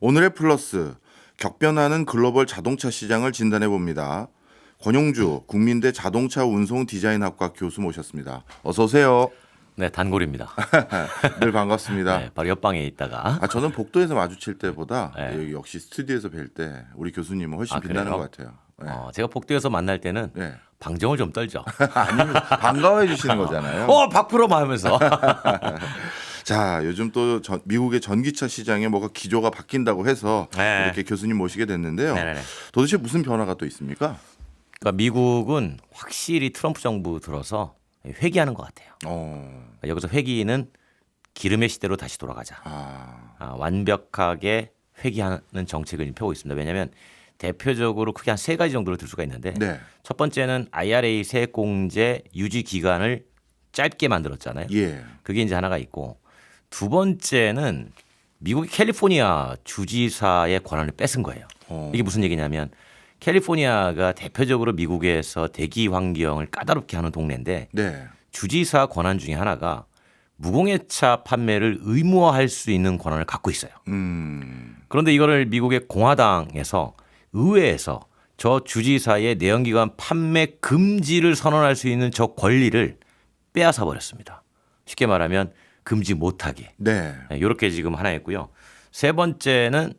오늘의 플러스, 격변하는 글로벌 자동차 시장을 진단해 봅니다. 권용주 국민대 자동차 운송 디자인학과 교수 모셨습니다. 어서 오세요. 네, 단골입니다. 늘 반갑습니다. 네, 바로 옆방에 있다가. 저는 복도에서 마주칠 때보다 네. 여기 역시 스튜디오에서 뵐 때 우리 교수님은 훨씬 빛나는 그래요? 것 같아요. 네. 제가 복도에서 만날 때는 네. 방정을 좀 떨죠. 아니면 반가워해 주시는 거잖아요. 박프로마 하면서. 자, 요즘 또 미국의 전기차 시장에 뭐가 기조가 바뀐다고 해서 네. 이렇게 교수님 모시게 됐는데요. 네네네. 도대체 무슨 변화가 또 있습니까? 그러니까 미국은 확실히 트럼프 정부 들어서 회귀하는 것 같아요. 그러니까 여기서 회귀는 기름의 시대로 다시 돌아가자. 완벽하게 회귀하는 정책을 펴고 있습니다. 왜냐하면 대표적으로 크게 한 세 가지 정도로 들 수가 있는데 네. 첫 번째는 IRA 세액공제 유지 기간을 짧게 만들었잖아요. 예. 그게 이제 하나가 있고 두 번째는 미국의 캘리포니아 주지사의 권한을 뺏은 거예요. 이게 무슨 얘기냐면 캘리포니아가 대표적으로 미국에서 대기 환경을 까다롭게 하는 동네인데 네. 주지사 권한 중에 하나가 무공해차 판매를 의무화할 수 있는 권한을 갖고 있어요. 그런데 이거를 미국의 공화당에서 의회에서 저 주지사의 내연기관 판매 금지를 선언할 수 있는 저 권리를 빼앗아 버렸습니다. 쉽게 말하면 금지 못하게. 네. 이렇게 지금 하나 있고요. 세 번째는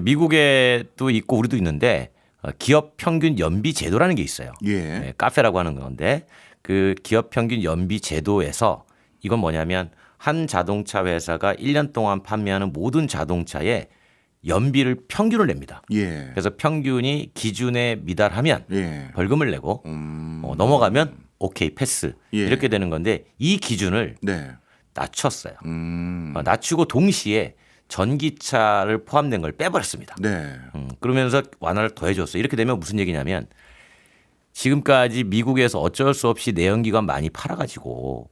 미국에도 있고 우리도 있는데 기업 평균 연비 제도라는 게 있어요. 예. 카페라고 하는 건데 그 기업 평균 연비 제도에서 이건 뭐냐면 한 자동차 회사가 1년 동안 판매하는 모든 자동차의 연비를 평균을 냅니다. 예. 그래서 평균이 기준에 미달하면 예. 벌금을 내고 넘어가면 오케이 패스 예. 이렇게 되는 건데 이 기준을 네. 낮췄어요. 낮추고 동시에 전기차를 포함된 걸 빼버렸습니다. 네. 그러면서 완화를 더해줬어요. 이렇게 되면 무슨 얘기냐면 지금까지 미국에서 어쩔 수 없이 내연기관 많이 팔아가지고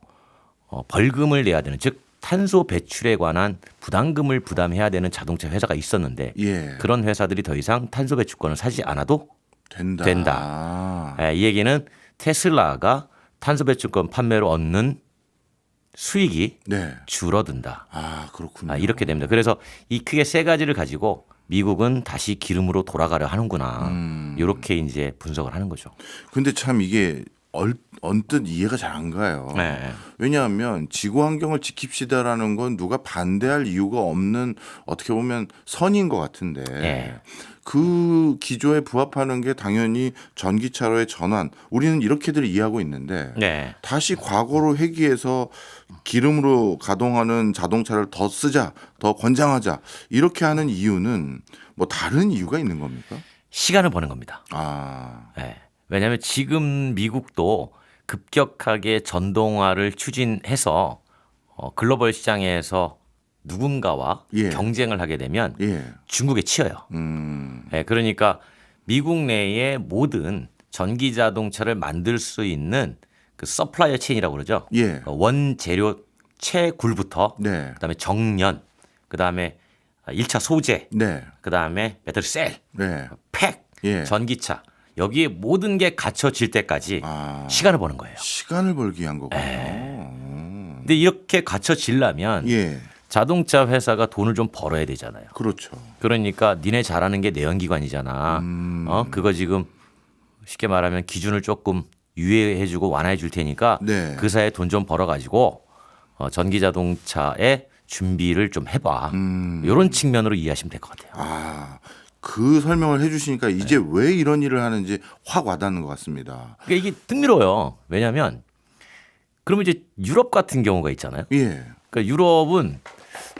벌금을 내야 되는 즉 탄소 배출에 관한 부담금을 부담해야 되는 자동차 회사가 있었는데 예. 그런 회사들이 더 이상 탄소 배출권을 사지 않아도 된다. 이 얘기는 테슬라가 탄소 배출권 판매로 얻는 수익이 네. 줄어든다. 그렇군요. 이렇게 됩니다. 그래서 이 크게 세 가지를 가지고 미국은 다시 기름으로 돌아가려 하는구나. 이렇게 이제 분석을 하는 거죠. 근데 참 이게 언뜻 이해가 잘 안 가요. 네. 왜냐하면 지구 환경을 지킵시다라는 건 누가 반대할 이유가 없는 어떻게 보면 선인 것 같은데 네. 그 기조에 부합하는 게 당연히 전기차로의 전환. 우리는 이렇게들 이해하고 있는데 네. 다시 과거로 회귀해서 기름으로 가동하는 자동차를 더 쓰자, 더 권장하자 이렇게 하는 이유는 뭐 다른 이유가 있는 겁니까? 시간을 버는 겁니다. 네. 왜냐하면 지금 미국도 급격하게 전동화를 추진해서 글로벌 시장에서 누군가와 예. 경쟁을 하게 되면 예. 중국에 치여요. 네, 그러니까 미국 내의 모든 전기 자동차를 만들 수 있는 그 서플라이어 체인이라고 그러죠. 예. 원재료 채굴부터 네. 그다음에 정년, 그다음에 1차 소재, 네. 그다음에 배터리 셀, 네. 팩, 예. 전기차 여기에 모든 게 갖춰질 때까지 시간을 버는 거예요. 시간을 벌기 위한 거군요. 근데 이렇게 갖춰지려면 예. 자동차 회사가 돈을 좀 벌어야 되잖아요. 그렇죠. 그러니까 니네 잘하는 게 내연기관이잖아. 그거 지금 쉽게 말하면 기준을 조금 유예해주고 완화해 줄 테니까 네. 그 사이에 돈 좀 벌어가지고 전기 자동차의 준비를 좀 해봐. 이런 측면으로 이해하시면 될 것 같아요. 그 설명을 해주시니까 이제 왜 이런 일을 하는지 확 와닿는 것 같습니다. 그러니까 이게 흥미로워요. 왜냐하면 그러면 이제 유럽 같은 경우가 있잖아요. 예. 그러니까 유럽은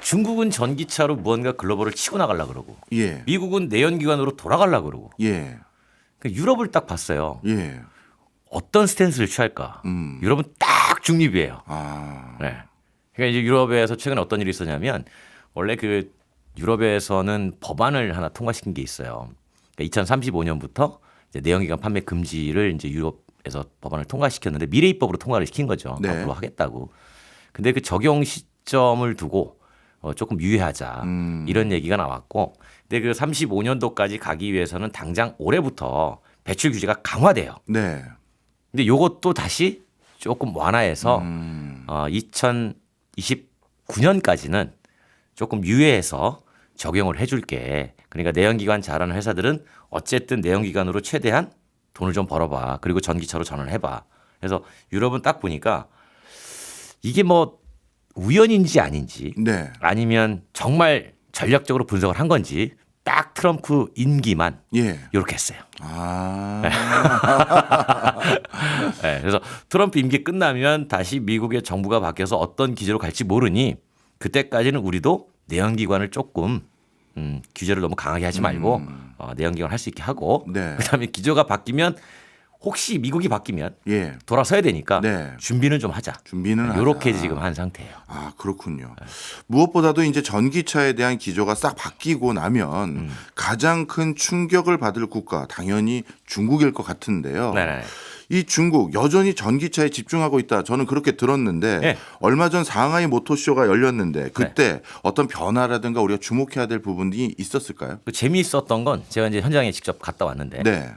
중국은 전기차로 무언가 글로벌을 치고 나가려고 그러고 예. 미국은 내연기관으로 돌아가려고 그러고 예. 그러니까 유럽을 딱 봤어요. 예. 어떤 스탠스를 취할까? 유럽은 딱 중립이에요. 네. 그러니까 이제 유럽에서 최근에 어떤 일이 있었냐면 원래 그 유럽에서는 법안을 하나 통과시킨 게 있어요. 그러니까 2035년부터 이제 내연기관 판매 금지를 이제 유럽에서 법안을 통과시켰는데 미래입법으로 통과를 시킨 거죠. 네. 앞으로 하겠다고. 근데 그 적용 시점을 두고 조금 유예하자 이런 얘기가 나왔고, 근데 그 35년도까지 가기 위해서는 당장 올해부터 배출 규제가 강화돼요. 네. 근데 요것도 다시 조금 완화해서 2029년까지는 조금 유예해서 적용을 해줄게. 그러니까 내연기관 잘하는 회사들은 어쨌든 내연기관으로 최대한 돈을 좀 벌어봐. 그리고 전기차로 전환을 해봐. 그래서 유럽은 딱 보니까 이게 뭐 우연인지 아닌지 네. 아니면 정말 전략적으로 분석을 한 건지 딱 트럼프 임기만 예. 이렇게 했어요. 아. 네, 그래서 트럼프 임기 끝나면 다시 미국의 정부가 바뀌어서 어떤 기조로 갈지 모르니 그때까지는 우리도 내연기관을 조금 규제를 너무 강하게 하지 말고 내연기관 할 수 있게 하고 네. 그다음에 기조가 바뀌면 혹시 미국이 바뀌면 예. 돌아서야 되니까 네. 준비는 좀 하자. 준비는 이렇게 하자. 지금 한 상태예요. 아, 그렇군요. 무엇보다도 이제 전기차에 대한 기조가 싹 바뀌고 나면 가장 큰 충격을 받을 국가 당연히 중국일 것 같은데요. 네네. 이 중국 여전히 전기차에 집중하고 있다. 저는 그렇게 들었는데 네. 얼마 전 상하이 모터쇼가 열렸는데 그때 어떤 변화라든가 우리가 주목해야 될 부분이 있었을까요? 그 재미있었던 건 제가 이제 현장에 직접 갔다 왔는데 네.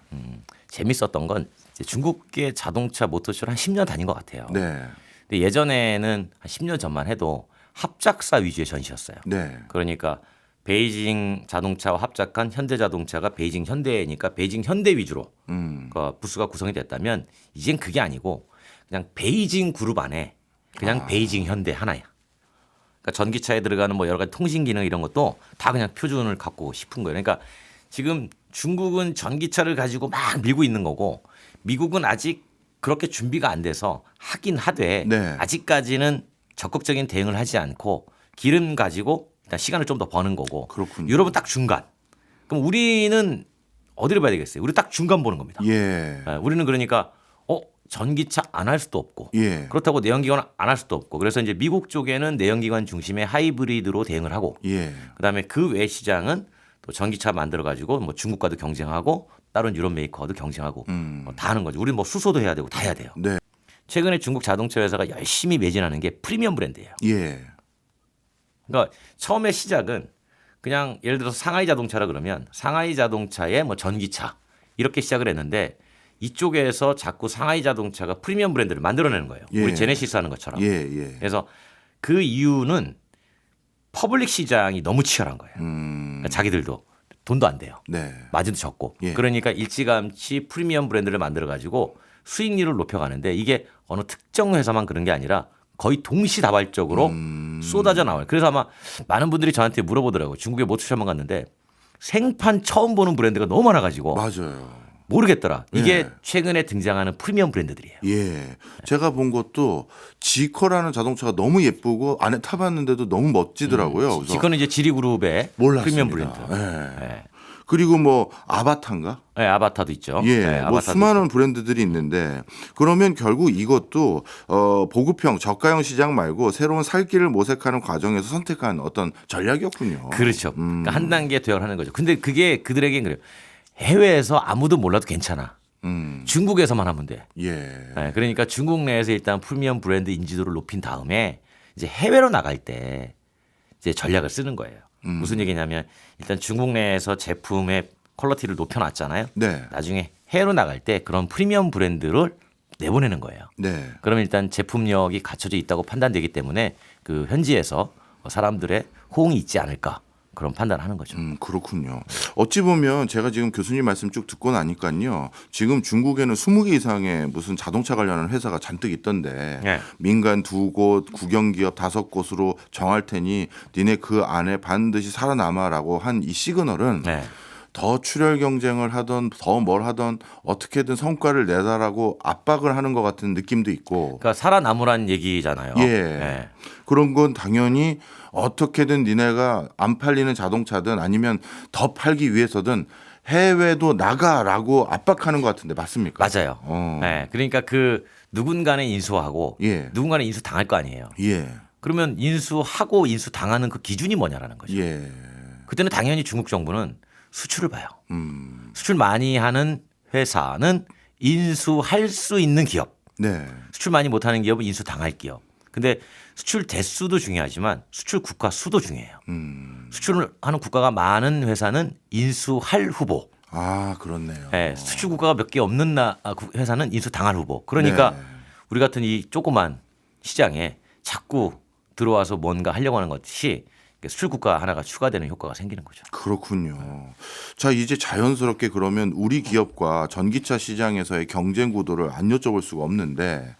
재밌었던 건 이제 중국의 자동차 모터쇼를 한 10년 다닌 것 같아요. 네. 근데 예전에는 한 10년 전만 해도 합작사 위주의 전시였어요. 네. 그러니까 베이징 자동차와 합작한 현대 자동차가 베이징 현대니까 베이징 현대 위주로 그 부스가 구성이 됐다면 이젠 그게 아니고 그냥 베이징 그룹 안에 그냥 베이징 현대 하나야. 그러니까 전기차에 들어가는 뭐 여러 가지 통신 기능 이런 것도 다 그냥 표준을 갖고 싶은 거예요. 그러니까 지금 중국은 전기차를 가지고 막 밀고 있는 거고 미국은 아직 그렇게 준비가 안 돼서 하긴 하되 네. 아직까지는 적극적인 대응을 하지 않고 기름 가지고 일단 시간을 좀 더 버는 거고 그렇군요. 유럽은 딱 중간. 그럼 우리는 어디를 봐야 되겠어요? 우리 딱 중간 보는 겁니다. 예. 우리는 그러니까 전기차 안 할 수도 없고 예. 그렇다고 내연기관 안 할 수도 없고 그래서 이제 미국 쪽에는 내연기관 중심의 하이브리드로 대응을 하고 예. 그다음에 그 외 시장은 또 전기차 만들어 가지고 뭐 중국과도 경쟁하고 다른 유럽 메이커와도 경쟁하고 다 하는 거죠. 우리는 뭐 수소도 해야 되고 다 해야 돼요. 네. 최근에 중국 자동차 회사가 열심히 매진하는 게 프리미엄 브랜드예요. 예. 그러니까 처음에 시작은 그냥 예를 들어서 상하이 자동차라 그러면 상하이 자동차의 뭐 전기차 이렇게 시작을 했는데 이쪽에서 자꾸 상하이 자동차가 프리미엄 브랜드를 만들어내는 거예요. 예. 우리 제네시스 하는 것처럼. 예. 예. 그래서 그 이유는 퍼블릭 시장이 너무 치열한 거예요. 그러니까 자기들도 돈도 안 돼요. 네. 마진도 적고. 예. 그러니까 일찌감치 프리미엄 브랜드를 만들어 가지고 수익률을 높여가는데 이게 어느 특정 회사만 그런 게 아니라 거의 동시다발적으로 쏟아져 나와요. 그래서 아마 많은 분들이 저한테 물어보더라고요. 중국에 모터쇼만 갔는데 생판 처음 보는 브랜드가 너무 많아가지고 맞아요. 모르겠더라. 이게 예. 최근에 등장하는 프리미엄 브랜드들이에요. 예. 제가 본 것도 지커라는 자동차가 너무 예쁘고 안에 타봤는데도 너무 멋지더라고요. 그래서 지커는 이제 지리그룹의 몰랐습니다. 프리미엄 브랜드. 예. 네. 그리고 뭐 아바타인가? 네, 아바타도 있죠. 예, 네, 뭐 아바타도 수많은 브랜드들이 있는데 그러면 결국 이것도 보급형 저가형 시장 말고 새로운 살 길을 모색하는 과정에서 선택한 어떤 전략이었군요. 그렇죠. 그러니까 한 단계 도약을 하는 거죠. 근데 그게 그들에겐 그래요. 해외에서 아무도 몰라도 괜찮아. 중국에서만 하면 돼. 예. 네, 그러니까 중국 내에서 일단 프리미엄 브랜드 인지도를 높인 다음에 이제 해외로 나갈 때 이제 전략을 쓰는 거예요. 무슨 얘기냐면 일단 중국 내에서 제품의 퀄리티를 높여놨잖아요. 네. 나중에 해외로 나갈 때 그런 프리미엄 브랜드를 내보내는 거예요. 네. 그러면 일단 제품력이 갖춰져 있다고 판단되기 때문에 그 현지에서 사람들의 호응이 있지 않을까 그런 판단을 하는 거죠. 그렇군요. 어찌 보면 제가 지금 교수님 말씀 쭉 듣고 나니까요. 지금 중국에는 20개 이상의 무슨 자동차 관련한 회사가 잔뜩 있던데 네. 민간 2곳, 국영기업 5곳으로 정할 테니 니네 그 안에 반드시 살아남아라고 한 이 시그널은 네. 더 출혈 경쟁을 하던 더 뭘 하던 어떻게든 성과를 내다라고 압박을 하는 것 같은 느낌도 있고 그러니까 살아남으란 얘기잖아요. 예. 네. 그런 건 당연히 어떻게든 니네가 안 팔리는 자동차든 아니면 더 팔기 위해서든 해외도 나가라고 압박하는 것 같은데 맞습니까? 맞아요. 네. 그러니까 그 누군가는 인수하고 예. 누군가는 인수 당할 거 아니에요. 예. 그러면 인수하고 인수 당하는 그 기준이 뭐냐라는 거죠. 예. 그때는 당연히 중국 정부는 수출을 봐요. 수출 많이 하는 회사는 인수할 수 있는 기업. 네. 수출 많이 못하는 기업은 인수 당할 기업. 근데 수출 대수도 중요하지만 수출 국가 수도 중요해요. 수출을 하는 국가가 많은 회사는 인수할 후보. 아, 그렇네요. 네, 수출 국가가 몇 개 없는 회사는 인수 당할 후보. 그러니까 네. 우리 같은 이 조그만 시장에 자꾸 들어와서 뭔가 하려고 하는 것이 수출 국가 하나가 추가되는 효과가 생기는 거죠. 그렇군요. 자, 이제 자연스럽게 그러면 우리 기업과 전기차 시장에서의 경쟁 구도를 안 여쭤볼 수가 없는데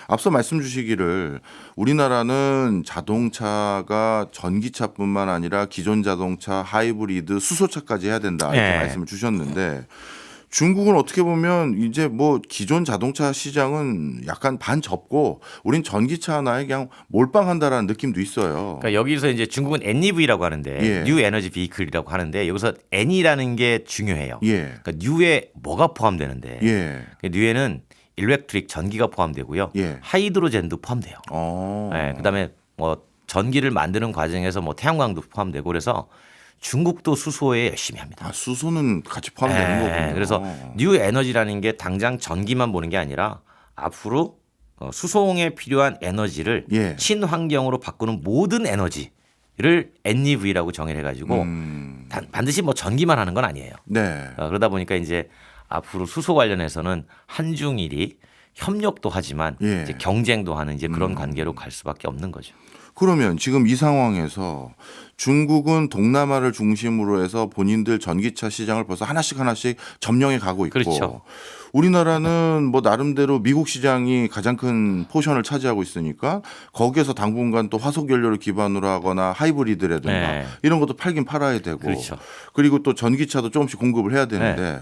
앞서 말씀 주시기를 우리나라는 자동차가 전기차뿐만 아니라 기존 자동차, 하이브리드, 수소차까지 해야 된다 이렇게 네. 말씀을 주셨는데 중국은 어떻게 보면 이제 뭐 기존 자동차 시장은 약간 반 접고 우린 전기차 하나에 그냥 몰빵한다라는 느낌도 있어요. 그러니까 여기서 이제 중국은 NEV라고 하는데 예. 뉴 에너지 비클이라고 하는데 여기서 N이라는 게 중요해요. 예. 그러니까 뉴에 뭐가 포함되는데 예. 뉴에는 일렉트릭 전기가 포함되고요. 예. 하이드로젠도 포함돼요. 어. 네, 그다음에 뭐 전기를 만드는 과정에서 뭐 태양광도 포함되고 그래서 중국도 수소에 열심히 합니다. 아, 수소는 같이 포함되는 네, 거군요. 그래서 뉴 에너지라는 게 당장 전기만 보는 게 아니라 앞으로 수송에 필요한 에너지를 예. 친환경으로 바꾸는 모든 에너지를 NEV라고 정의를 해가지고 반드시 뭐 전기만 하는 건 아니에요. 네. 그러다 보니까 이제 앞으로 수소 관련해서는 한중일이 협력도 하지만 예. 이제 경쟁도 하는 이제 그런 관계로 갈 수밖에 없는 거죠. 그러면 지금 이 상황에서 중국은 동남아를 중심으로 해서 본인들 전기차 시장을 벌써 하나씩 점령해 가고 있고 그렇죠. 우리나라는 뭐 나름대로 미국 시장이 가장 큰 포션을 차지하고 있으니까 거기에서 당분간 또 화석 연료를 기반으로 하거나 하이브리드라든가 네. 이런 것도 팔긴 팔아야 되고 그렇죠. 그리고 또 전기차도 조금씩 공급을 해야 되는데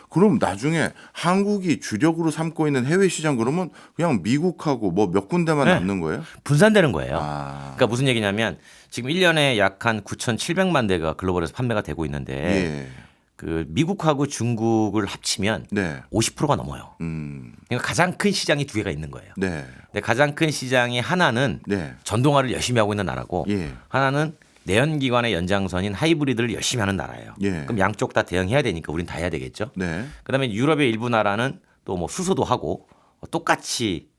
그럼 나중에 한국이 주력으로 삼고 있는 해외 시장 그러면 그냥 미국하고 뭐 몇 군데만 네. 남는 거예요? 분산되는 거예요. 아. 그러니까 무슨 얘기냐면 지금 1년에 약 한 9,700만 대가 글로벌에서 판매가 되고 있는데 예. 그 미국하고 중국을 합치면 네. 50%가 넘어요. 그러니까 가장 큰 시장이 두 개가 있는 거예요. 네. 근데 가장 큰 시장이 하나는 네. 전동화를 열심히 하고 있는 나라고 예. 하나는 내연기관의 연장선인 하이브리드를 열심히 하는 나라예요. 예. 그럼 양쪽 다 대응해야 되니까 우린 다 해야 되겠죠. 네. 그다음에 유럽의 일부 나라는 또 뭐 수소도 하고 똑같이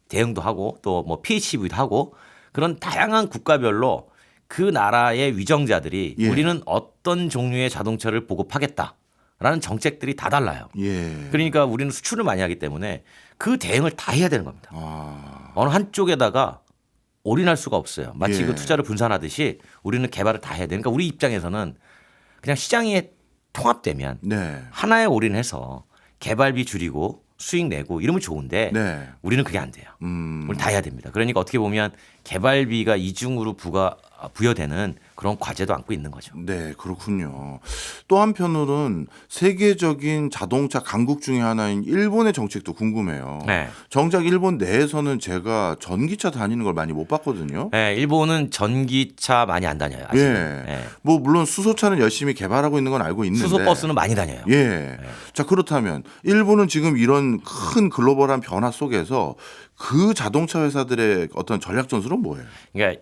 대응도 하고 또 뭐 PHEV도 하고 그런 다양한 국가별로 그 나라의 위정자들이 예. 우리는 어떤 종류의 자동차를 보급하겠다라는 정책들이 다 달라요. 예. 그러니까 우리는 수출을 많이 하기 때문에 그 대응을 다 해야 되는 겁니다. 아. 어느 한쪽에다가 올인할 수가 없어요. 마치 예. 그 투자를 분산하듯이 우리는 개발을 다 해야 되니까 우리 입장에서는 그냥 시장에 통합되면 네. 하나에 올인해서 개발비 줄이고 수익 내고 이러면 좋은데 네. 우리는 그게 안 돼요. 우리 다 해야 됩니다. 그러니까 어떻게 보면 개발비가 이중으로 부여되는 그런 과제도 안고 있는 거죠. 네, 그렇군요. 또 한편으로는 세계적인 자동차 강국 중에 하나인 일본의 정책도 궁금해요. 네. 정작 일본 내에서는 제가 전기차 다니는 걸 많이 못 봤거든요. 네, 일본은 전기차 많이 안 다녀요. 아직은. 예. 네. 뭐 물론 수소차는 열심히 개발하고 있는 건 알고 있는데 수소 버스는 많이 다녀요. 예. 자, 그렇다면 일본은 지금 이런 큰 글로벌한 변화 속에서 그 자동차 회사들의 어떤 전략 전술은 뭐예요? 그러니까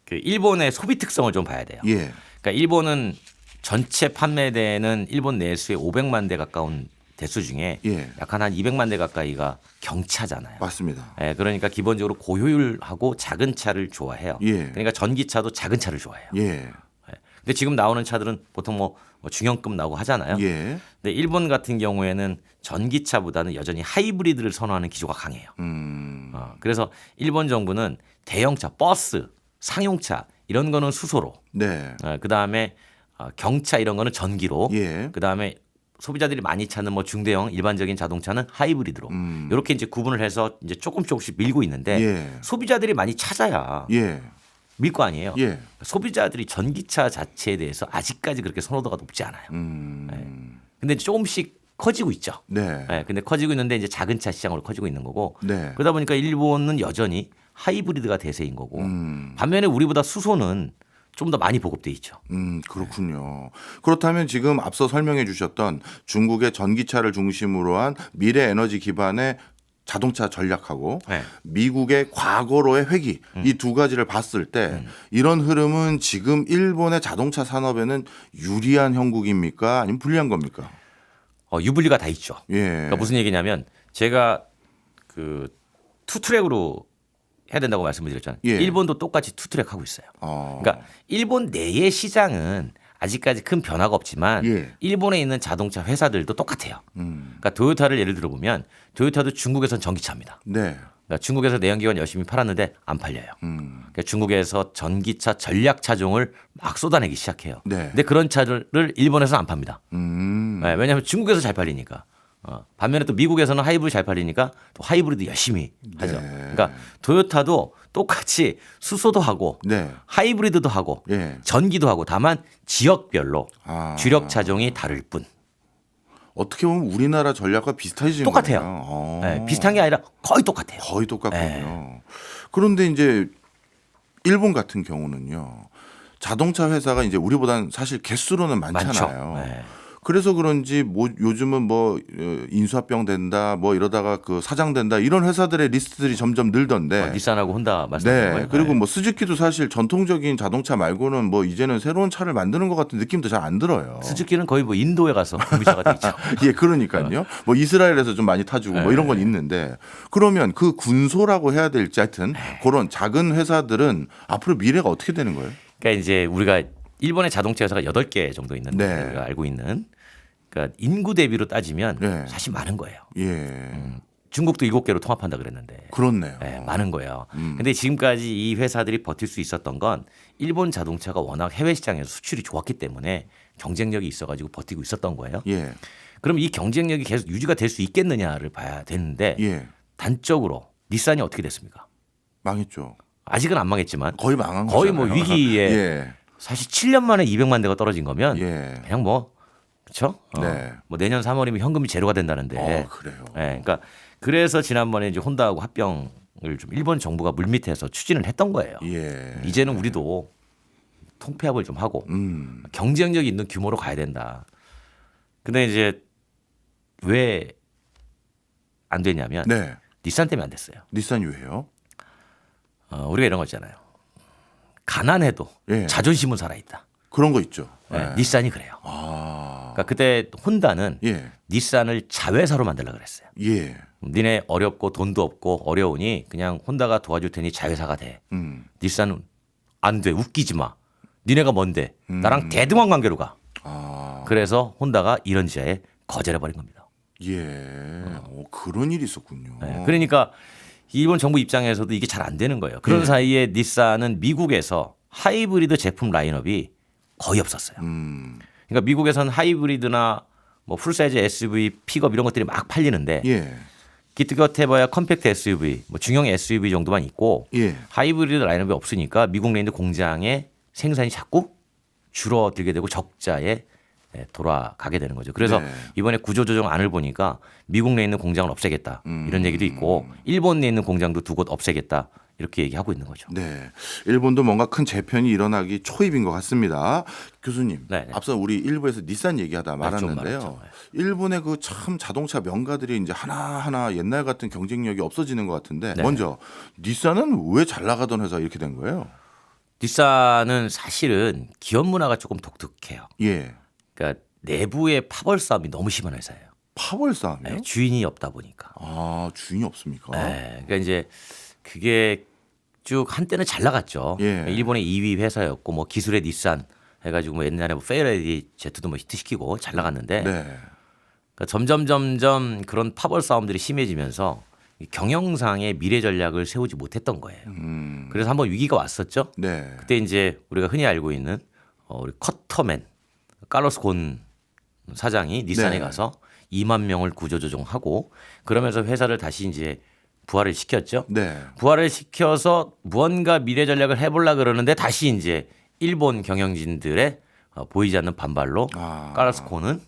그 일본의 소비 특성을 좀 봐야 돼요. 예. 그러니까 일본은 전체 판매되는 일본 내수의 500만 대 가까운 대수 중에 예. 약한 한 200만 대 가까이가 경차잖아요. 맞습니다. 예, 그러니까 기본적으로 고효율하고 작은 차를 좋아해요. 예. 그러니까 전기차도 작은 차를 좋아해요. 예. 근데 지금 나오는 차들은 보통 뭐 중형급 나오고 하잖아요. 예. 근데 일본 같은 경우에는 전기차보다는 여전히 하이브리드를 선호하는 기조가 강해요. 그래서 일본 정부는 대형차, 버스, 상용차 이런 거는 수소로, 네. 그다음에 경차 이런 거는 전기로, 예. 그다음에 소비자들이 많이 찾는 뭐 중대형 일반적인 자동차는 하이브리드로 이렇게 이제 구분을 해서 이제 조금씩 밀고 있는데 예. 소비자들이 많이 찾아야 예. 밀 거 아니에요. 예. 소비자들이 전기차 자체에 대해서 아직까지 그렇게 선호도가 높지 않아요. 근데 조금씩 커지고 있죠. 네. 네, 근데 커지고 있는데 이제 작은 차 시장으로 커지고 있는 거고 네. 그러다 보니까 일본은 여전히 하이브리드가 대세인 거고 반면에 우리보다 수소는 좀 더 많이 보급돼 있죠. 그렇군요. 그렇다면 지금 앞서 설명해 주셨던 중국의 전기차를 중심으로 한 미래 에너지 기반의 자동차 전략하고 네. 미국의 과거로의 회귀 이 두 가지를 봤을 때 이런 흐름은 지금 일본의 자동차 산업에는 유리한 형국입니까? 아니면 불리한 겁니까? 유불리가 다 있죠. 예. 그러니까 무슨 얘기냐면 제가 그 투트랙으로 해야 된다고 말씀을 드렸잖아요. 예. 일본도 똑같이 투트랙 하고 있어요. 어. 그러니까 일본 내의 시장은 아직까지 큰 변화가 없지만 예. 일본에 있는 자동차 회사들도 똑같아요. 그러니까 도요타를 예를 들어보면 도요타도 중국에선 전기차입니다. 네. 그러니까 중국에서 내연기관 열심히 팔았는데 안 팔려요. 그러니까 중국에서 전기차 전략 차종을 막 쏟아내기 시작해요. 네. 근데 그런 차를 일본에서는 안 팝니다. 음. 네, 왜냐하면 중국에서 잘 팔리니까. 반면에 또 미국에서는 하이브리드 잘 팔리니까 또 하이브리드 열심히 하죠. 네. 그러니까 도요타도 똑같이 수소도 하고 네. 하이브리드도 하고 예. 전기도 하고 다만 지역별로 아. 주력 차종이 다를 뿐. 어떻게 보면 우리나라 전략과 비슷해지는 똑같아요. 거네요. 네, 비슷한 게 아니라 거의 똑같아요. 거의 똑같군요. 네. 그런데 이제 일본 같은 경우는요. 자동차 회사가 이제 우리보다는 사실 개수로는 많잖아요. 많죠. 네. 그래서 그런지 뭐 요즘은 뭐 인수합병 된다 뭐 이러다가 그 사장 된다 이런 회사들의 리스트들이 점점 늘던데. 닛산하고 혼다 말씀하신 네. 거예요? 그리고 뭐 스즈키도 사실 전통적인 자동차 말고는 뭐 이제는 새로운 차를 만드는 것 같은 느낌도 잘 안 들어요. 스즈키는 거의 뭐 인도에 가서 구비차가 돼 있죠. 예, 그러니까요. 뭐 이스라엘에서 좀 많이 타주고 뭐 이런 건 있는데 그러면 그 군소라고 해야 될지 하여튼 그런 작은 회사들은 앞으로 미래가 어떻게 되는 거예요? 그러니까 이제 우리가 일본의 자동차 회사가 8개 정도 있는데 네. 우리가 알고 있는 그러니까 인구 대비로 따지면 네. 사실 많은 거예요. 예. 중국도 7개로 통합한다 그랬는데 그렇네요. 네, 많은 거예요. 근데 지금까지 이 회사들이 버틸 수 있었던 건 일본 자동차가 워낙 해외 시장에서 수출이 좋았기 때문에 경쟁력이 있어가지고 버티고 있었던 거예요. 예. 그럼 이 경쟁력이 계속 유지가 될 수 있겠느냐를 봐야 되는데 예. 단적으로 닛산이 어떻게 됐습니까? 망했죠. 아직은 안 망했지만 거의 망한 거의 거잖아요. 뭐 위기에 예. 사실 7년 만에 200만 대가 떨어진 거면 예. 그냥 뭐 그렇죠? 네. 뭐 내년 3월이면 현금이 제로가 된다는데. 그래요. 그러니까 그래서 지난번에 이제 혼다하고 합병을 좀 일본 정부가 물밑에서 추진을 했던 거예요. 예. 이제는 우리도 통폐합을 좀 하고 경쟁력이 있는 규모로 가야 된다. 근데 이제 왜 안 되냐면 네. 닛산 때문에 안 됐어요. 닛산 유해요. 우리가 이런 거 있잖아요. 가난해도 예. 자존심은 살아있다. 그런 거 있죠. 네, 닛산이 그래요. 아. 그러니까 그때 혼다는 예. 닛산을 자회사로 만들려고 그랬어요. 예. 니네 어렵고 돈도 없고 어려우니 그냥 혼다가 도와줄 테니 자회사가 돼. 닛산은 안 돼. 웃기지 마. 니네가 뭔데? 나랑 대등한 관계로 가. 아. 그래서 혼다가 이런 지하에 거절해버린 겁니다. 예. 그런 일이 있었군요. 네, 그러니까 일본 정부 입장에서도 이게 잘 안 되는 거예요. 그런 사이에 닛산은 미국에서 하이브리드 제품 라인업이 거의 없었어요. 그러니까 미국에서는 하이브리드나 뭐 풀사이즈 SUV, 픽업 이런 것들이 막 팔리는데 예. 기껏해봐야 컴팩트 SUV, 뭐 중형 SUV 정도만 있고 예. 하이브리드 라인업이 없으니까 미국 내 있는 공장의 생산이 자꾸 줄어들게 되고 적자에 돌아가게 되는 거죠. 그래서 네. 이번에 구조조정안을 보니까 미국 내에 있는 공장을 없애겠다 이런 얘기도 있고 일본 내에 있는 공장도 두 곳 없애겠다 이렇게 얘기하고 있는 거죠. 네. 일본도 뭔가 큰 재편이 일어나기 초입인 것 같습니다. 교수님, 네, 네. 앞서 우리 일부에서 닛산 얘기하다 좀 말았는데요. 말았죠. 일본의 그 참 자동차 명가들이 이제 하나하나 옛날 같은 경쟁력이 없어지는 것 같은데 네. 먼저 닛산은 왜 잘 나가던 회사 이렇게 된 거예요? 닛산은 사실은 기업 문화가 조금 독특해요. 예. 그러니까 내부의 파벌 싸움이 너무 심한 회사예요. 파벌 싸움이요? 네, 주인이 없다 보니까. 아, 주인이 없습니까? 네, 그러니까 이제 그게 쭉 한때는 잘 나갔죠. 예. 일본의 2위 회사였고 뭐 기술의 닛산 해가지고 뭐 옛날에 뭐 페어레디 제트도 뭐 히트시키고 잘 나갔는데 네. 그러니까 점점 그런 파벌 싸움들이 심해지면서 이 경영상의 미래 전략을 세우지 못했던 거예요. 그래서 한번 위기가 왔었죠. 네. 그때 이제 우리가 흔히 알고 있는 우리 커터맨 칼로스 곤 사장이 닛산에 네. 가서 2만 명을 구조조정하고 그러면서 회사를 다시 이제 부활을 시켰죠. 네. 부활을 시켜서 무언가 미래 전략을 해보려 그러는데 다시 이제 일본 경영진들의 보이지 않는 반발로 아. 칼로스 곤은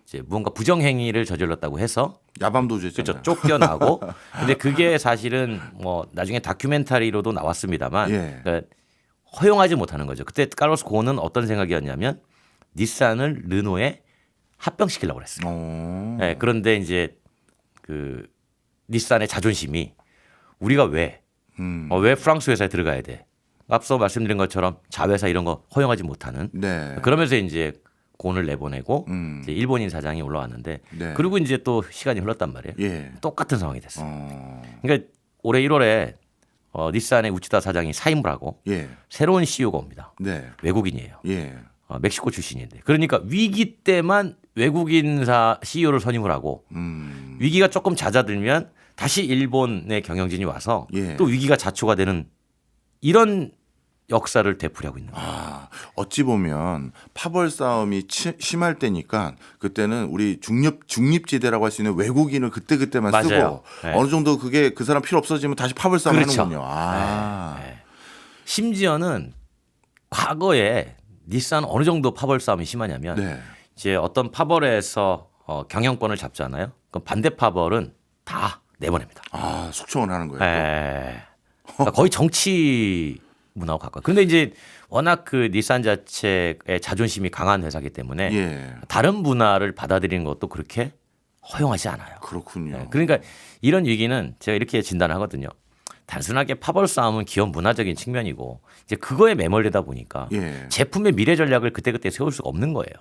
이제 무언가 부정행위를 저질렀다고 해서 야밤도주였잖아요. 그렇죠. 쫓겨나고 근데 그게 사실은 뭐 나중에 다큐멘터리로도 나왔습니다만 예. 그러니까 허용하지 못하는 거죠. 그때 칼로스 곤은 어떤 생각이었냐면 닛산을 르노에 합병시키려고 그랬어요. 네, 그런데 이제 그 닛산의 자존심이 우리가 왜 프랑스 회사에 들어가야 돼? 앞서 말씀드린 것처럼 자회사 이런 거 허용하지 못하는. 네. 그러면서 이제 곤을 내보내고 이제 일본인 사장이 올라왔는데 네. 그리고 이제 또 시간이 흘렀단 말이에요. 예. 똑같은 상황이 됐어요. 그러니까 올해 1월에 닛산의 우치다 사장이 사임을 하고 예. 새로운 CEO가 옵니다. 네. 외국인이에요. 예. 멕시코 출신인데 그러니까 위기 때만 외국인사 CEO를 선임을 하고 위기가 조금 잦아들면 다시 일본의 경영진이 와서 예. 또 위기가 자초가 되는 이런 역사를 되풀이하고 있는 거예요. 아, 어찌 보면 파벌 싸움이 심할 때니까 그때는 우리 중립지대라고 할 수 있는 외국인을 그때만 맞아요. 쓰고 네. 어느 정도 그게 그 사람 필요 없어지면 다시 파벌 싸움 그렇죠. 하는군요. 아. 네. 심지어는 과거에 닛산 어느 정도 파벌 싸움이 심하냐면 네. 이제 어떤 파벌에서 경영권을 잡잖아요. 그럼 반대 파벌은 다 내보냅니다. 아, 숙청을 하는 거예요. 예. 그러니까 거의 정치 문화와 가까워. 그런데 이제 워낙 그 닛산 자체의 자존심이 강한 회사이기 때문에 예. 다른 문화를 받아들이는 것도 그렇게 허용하지 않아요. 그렇군요. 네, 그러니까 이런 위기는 제가 이렇게 진단을 하거든요. 단순하게 파벌 싸움은 기업 문화적인 측면이고 이제 그거에 매몰되다 보니까 예. 제품의 미래 전략을 그때그때 세울 수가 없는 거예요.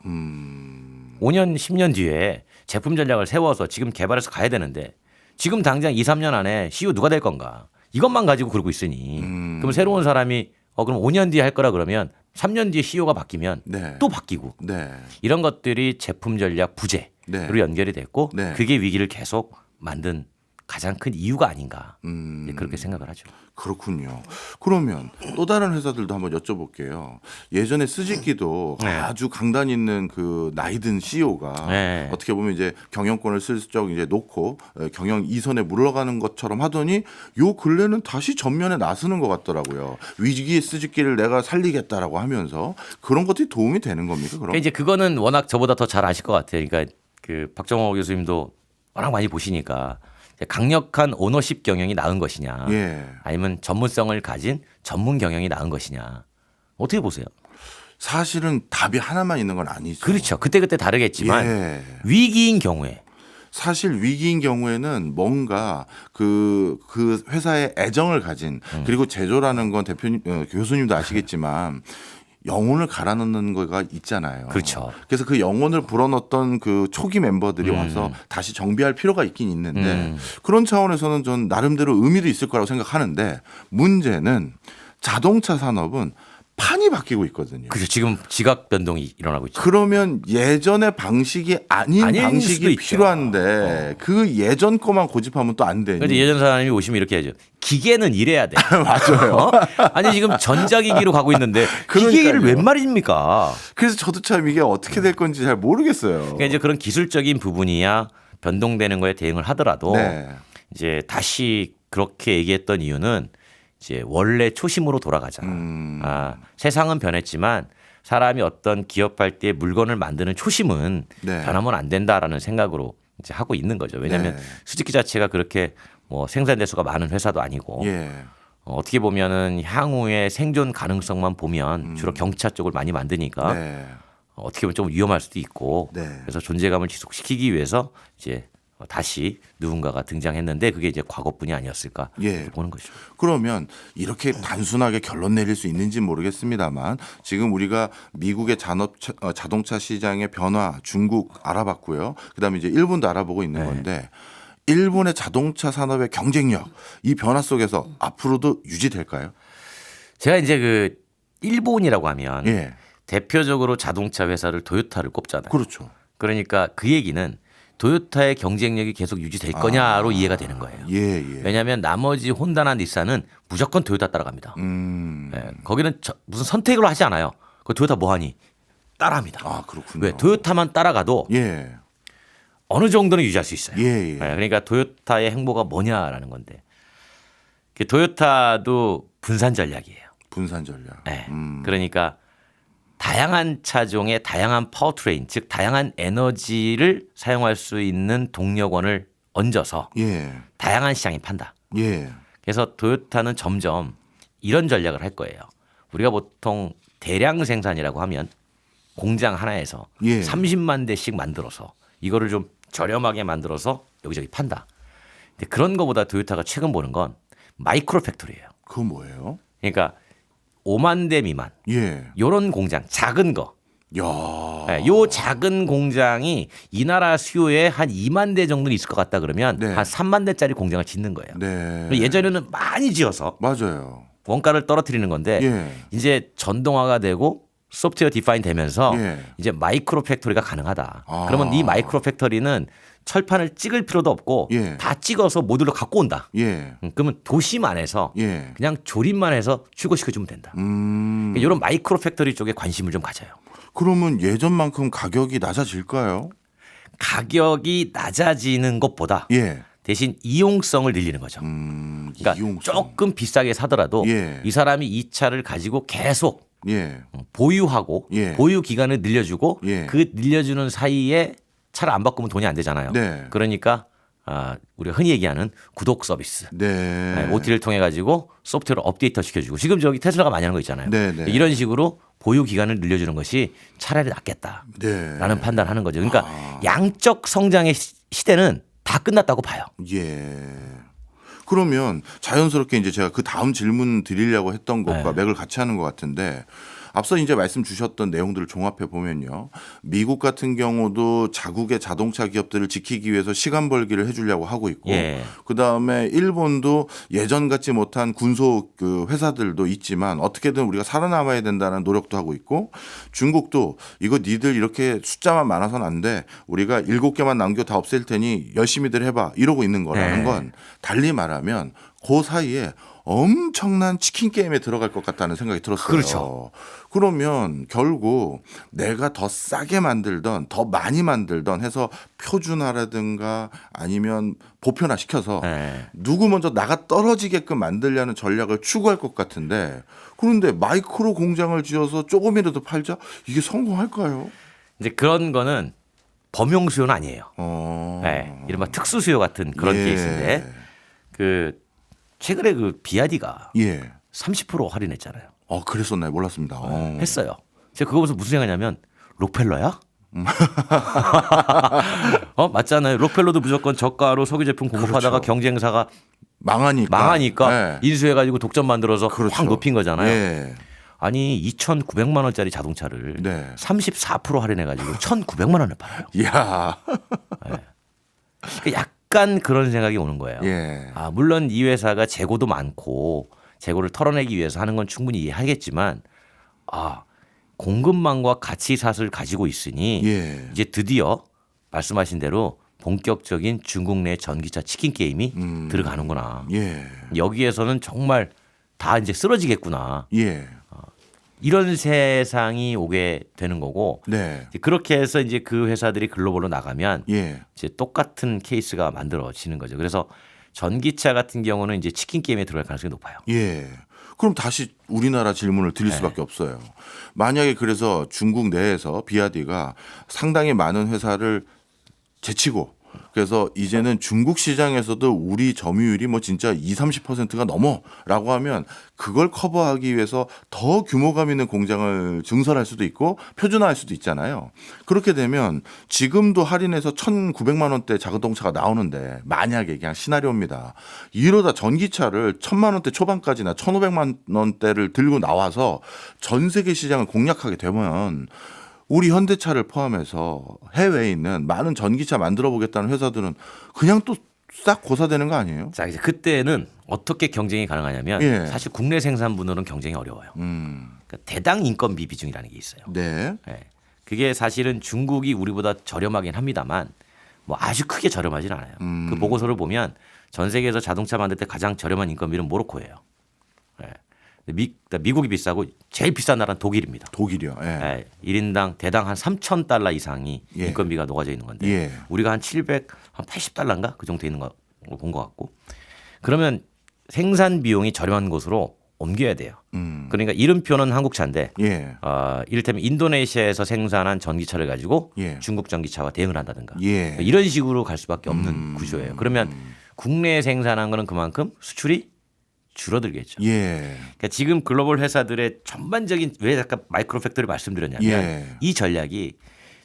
5년, 10년 뒤에 제품 전략을 세워서 지금 개발해서 가야 되는데 지금 당장 2, 3년 안에 CEO 누가 될 건가? 이것만 가지고 그러고 있으니 그럼 새로운 사람이 그럼 5년 뒤에 할 거라 그러면 3년 뒤에 CEO가 바뀌면 네. 또 바뀌고 네. 이런 것들이 제품 전략 부재로 네. 연결이 됐고 네. 그게 위기를 계속 만든 가장 큰 이유가 아닌가 이제 그렇게 생각을 하죠. 그렇군요. 그러면 또 다른 회사들도 한번 여쭤볼게요. 예전에 스즈키도 네. 아주 강단 있는 그 나이든 CEO가 네. 어떻게 보면 이제 경영권을 슬쩍 이제 놓고 경영 이선에 물러가는 것처럼 하더니 요 근래는 다시 전면에 나서는 것 같더라고요. 위기의 스즈키를 내가 살리겠다라고 하면서 그런 것들이 도움이 되는 겁니까? 그럼? 그러니까 이제 그거는 워낙 저보다 더 잘 아실 것 같아요. 그러니까 그 박정호 교수님도 워낙 많이 보시니까 강력한 오너십 경영이 나은 것이냐, 예. 아니면 전문성을 가진 전문 경영이 나은 것이냐, 어떻게 보세요? 사실은 답이 하나만 있는 건 아니죠. 그렇죠. 그때그때 다르겠지만 예. 위기인 경우에 사실 위기인 경우에는 뭔가 그 회사의 애정을 가진 그리고 제조라는 건 대표님 교수님도 아시겠지만 영혼을 갈아넣는 거가 있잖아요. 그렇죠. 그래서 그 영혼을 불어넣었던 그 초기 멤버들이 와서 다시 정비할 필요가 있긴 있는데 그런 차원에서는 전 나름대로 의미도 있을 거라고 생각하는데 문제는 자동차 산업은 판이 바뀌고 있거든요. 그렇죠. 지금 지각 변동이 일어나고 있죠. 그러면 예전의 방식이 아닌 아닐 수도 방식이 있죠. 필요한데 그 예전 거만 고집하면 또 안 되니. 그래서 예전 사람이 오시면 이렇게 하죠. 기계는 이래야 돼. 맞아요. 아니 지금 전자기기로 가고 있는데 그러니까요. 기계를 웬 말입니까? 그래서 저도 참 이게 어떻게 될 건지 잘 모르겠어요. 그러니까 이제 그런 기술적인 부분이야 변동되는 거에 대응을 하더라도 네. 이제 다시 그렇게 얘기했던 이유는 이제 원래 초심으로 돌아가자. 세상은 변했지만 사람이 어떤 기업할 때 물건을 만드는 초심은 네. 변하면 안 된다라는 생각으로 이제 하고 있는 거죠. 왜냐하면 네. 스즈키 자체가 그렇게 뭐 생산 대수가 많은 회사도 아니고 예. 어떻게 보면은 향후의 생존 가능성만 보면 주로 경차 쪽을 많이 만드니까 네. 어떻게 보면 좀 위험할 수도 있고 네. 그래서 존재감을 지속시키기 위해서 이제 다시 누군가가 등장했는데 그게 이제 과거뿐이 아니었을까 예. 보는 거죠. 그러면 이렇게 단순하게 결론 내릴 수 있는지 모르겠습니다만 지금 우리가 미국의 자동차 시장의 변화, 중국 알아봤고요. 그다음에 이제 일본도 알아보고 있는 건데 일본의 자동차 산업의 경쟁력 이 변화 속에서 앞으로도 유지될까요? 제가 이제 그 일본이라고 하면 예. 대표적으로 자동차 회사를 도요타를 꼽잖아요. 그렇죠. 그러니까 그 얘기는 도요타의 경쟁력이 계속 유지될 거냐로 이해가 되는 거예요. 예, 예. 왜냐하면 나머지 혼다나 닛산은 무조건 도요타 따라갑니다. 거기는 무슨 선택을 하지 않아요. 그 도요타 뭐하니? 따라합니다. 아, 그렇군요. 왜 도요타만 따라가도 예. 어느 정도는 유지할 수 있어요. 예, 예. 그러니까 도요타의 행보가 뭐냐라는 건데 그 도요타도 분산 전략이에요. 분산 전략. 네. 그러니까 다양한 차종의 다양한 파워트레인, 즉 다양한 에너지를 사용할 수 있는 동력원을 얹어서 예. 다양한 시장에 판다. 예. 그래서 도요타는 점점 이런 전략을 할 거예요. 우리가 보통 대량 생산이라고 하면 공장 하나에서 예. 30만 대씩 만들어서 이거를 좀 저렴하게 만들어서 여기저기 판다. 근데 그런 거보다 도요타가 최근 보는 건 마이크로 팩토리예요. 그거 뭐예요? 그러니까 5만 대 미만. 예. 요런 공장 작은 거. 야. 요 작은 공장이 이 나라 수요에 한 2만 대 정도는 있을 것 같다 그러면 네. 한 3만 대짜리 공장을 짓는 거예요. 네. 예전에는 많이 지어서 맞아요. 원가를 떨어뜨리는 건데 예. 이제 전동화가 되고 소프트웨어 디파인 되면서 예. 이제 마이크로 팩토리가 가능하다. 아. 그러면 이 마이크로 팩토리는 철판을 찍을 필요도 없고 예. 다 찍어서 모듈로 갖고 온다. 예. 그러면 도심 안에서 예. 그냥 조립만 해서 출고시켜주면 된다. 이런 마이크로 팩토리 쪽에 관심을 좀 가져요. 그러면 예전만큼 가격이 낮아질까요? 가격이 낮아지는 것보다 예. 대신 이용성을 늘리는 거죠. 그러니까 이용성. 조금 비싸게 사더라도 예. 이 사람이 이 차를 가지고 계속 예. 보유하고 예. 보유 기간을 늘려주고 예. 그 늘려주는 사이에 차를 안 바꾸면 돈이 안 되잖아요. 네. 그러니까 우리가 흔히 얘기하는 구독 서비스. 네. OT를 통해 가지고 소프트웨어를 업데이트 시켜주고 지금 저기 테슬라가 많이 하는 거 있잖아요. 네, 네. 이런 식으로 보유 기간을 늘려주는 것이 차라리 낫겠다라는 네. 판단하는 거죠. 그러니까 양적 성장의 시대는 다 끝났다고 봐요. 예. 그러면 자연스럽게 이제 제가 그 다음 질문 드리려고 했던 것과 맥을 같이 하는 것 같은데 앞서 이제 말씀 주셨던 내용들을 종합해 보면요. 미국 같은 경우도 자국의 자동차 기업들을 지키기 위해서 시간 벌기를 해주려고 하고 있고 예. 그다음에 일본도 예전 같지 못한 군소 그 회사들도 있지만 어떻게든 우리가 살아남아야 된다는 노력도 하고 있고 중국도 이거 니들 이렇게 숫자만 많아서는 안 돼. 우리가 7개만 남겨 다 없앨 테니 열심히들 해봐. 이러고 있는 거라는 네. 건 달리 말하면 그 사이에 엄청난 치킨 게임에 들어갈 것 같다는 생각이 들었어요. 그렇죠. 그러면 결국 내가 더 싸게 만들던 더 많이 만들던 해서 표준화라든가 아니면 보편화 시켜서 네. 누구 먼저 나가 떨어지게끔 만들려는 전략을 추구할 것 같은데 그런데 마이크로 공장을 지어서 조금이라도 팔자 이게 성공할까요? 이제 그런 거는 범용 수요는 아니에요. 네. 이른바 특수 수요 같은 그런 예. 케이스인데 그 최근에 그 비아디가 예. 30% 할인했잖아요. 그랬었나요? 몰랐습니다. 했어요. 제가 그거 보면서 무슨 생각이냐면 록펠러야? 맞잖아요. 록펠러도 무조건 저가로 석유 제품 공급하다가 그렇죠. 경쟁사가 망하니까 네. 인수해가지고 독점 만들어서 그렇죠. 확 높인 거잖아요. 예. 아니 2,900만 원짜리 자동차를 네. 34% 할인해가지고 1,900만 원을 팔아요. 이야. 그러니까 약간 그런 생각이 오는 거예요. 예. 물론 이 회사가 재고도 많고 재고를 털어내기 위해서 하는 건 충분히 이해하겠지만 공급망과 가치사슬을 가지고 있으니 예. 이제 드디어 말씀하신 대로 본격적인 중국 내 전기차 치킨 게임이 들어가는구나. 예. 여기에서는 정말 다 이제 쓰러지겠구나. 예. 이런 세상이 오게 되는 거고 네. 이제 그렇게 해서 이제 그 회사들이 글로벌로 나가면 예. 이제 똑같은 케이스가 만들어지는 거죠. 그래서 전기차 같은 경우는 이제 치킨 게임에 들어갈 가능성이 높아요. 예. 그럼 다시 우리나라 질문을 드릴 수밖에 없어요. 만약에 그래서 중국 내에서 비아디가 상당히 많은 회사를 제치고 그래서 이제는 중국 시장에서도 우리 점유율이 뭐 진짜 20-30%가 넘어라고 하면 그걸 커버하기 위해서 더 규모감 있는 공장을 증설할 수도 있고 표준화할 수도 있잖아요. 그렇게 되면 지금도 할인해서 1,900만 원대 자동차가 나오는데 만약에 그냥 시나리오입니다. 이러다 전기차를 1,000만 원대 초반까지나 1,500만 원대를 들고 나와서 전 세계 시장을 공략하게 되면 우리 현대차를 포함해서 해외에 있는 많은 전기차 만들어 보겠다는 회사들은 그냥 또 싹 고사되는 거 아니에요? 자, 이제 그때는 어떻게 경쟁이 가능하냐면 예. 사실 국내 생산분으로는 경쟁이 어려워요. 그러니까 대당 인건비 비중이라는 게 있어요. 네. 예. 그게 사실은 중국이 우리보다 저렴하긴 합니다만 뭐 아주 크게 저렴하진 않아요. 그 보고서를 보면 전 세계에서 자동차 만들 때 가장 저렴한 인건비는 모로코예요. 예. 그러니까 미국이 비싸고 제일 비싼 나라는 독일입니다. 독일이요. 예. 예. 1인당 대당 한 3,000달러 이상이 예. 인건비가 녹아져 있는 건데 예. 우리가 한 80달러인가 그 정도 있는 거 본 것 같고 그러면 생산 비용이 저렴한 곳으로 옮겨야 돼요. 그러니까 이름표는 한국차인데 예. 이를테면 인도네시아에서 생산한 전기차를 가지고 예. 중국 전기차와 대응을 한다든가 예. 이런 식으로 갈 수밖에 없는 구조예요. 그러면 국내에 생산한 거는 그만큼 수출이 줄어들겠죠. 예. 그러니까 지금 글로벌 회사들의 전반적인 왜 아까 마이크로 팩토리 말씀드렸냐면 예. 이 전략이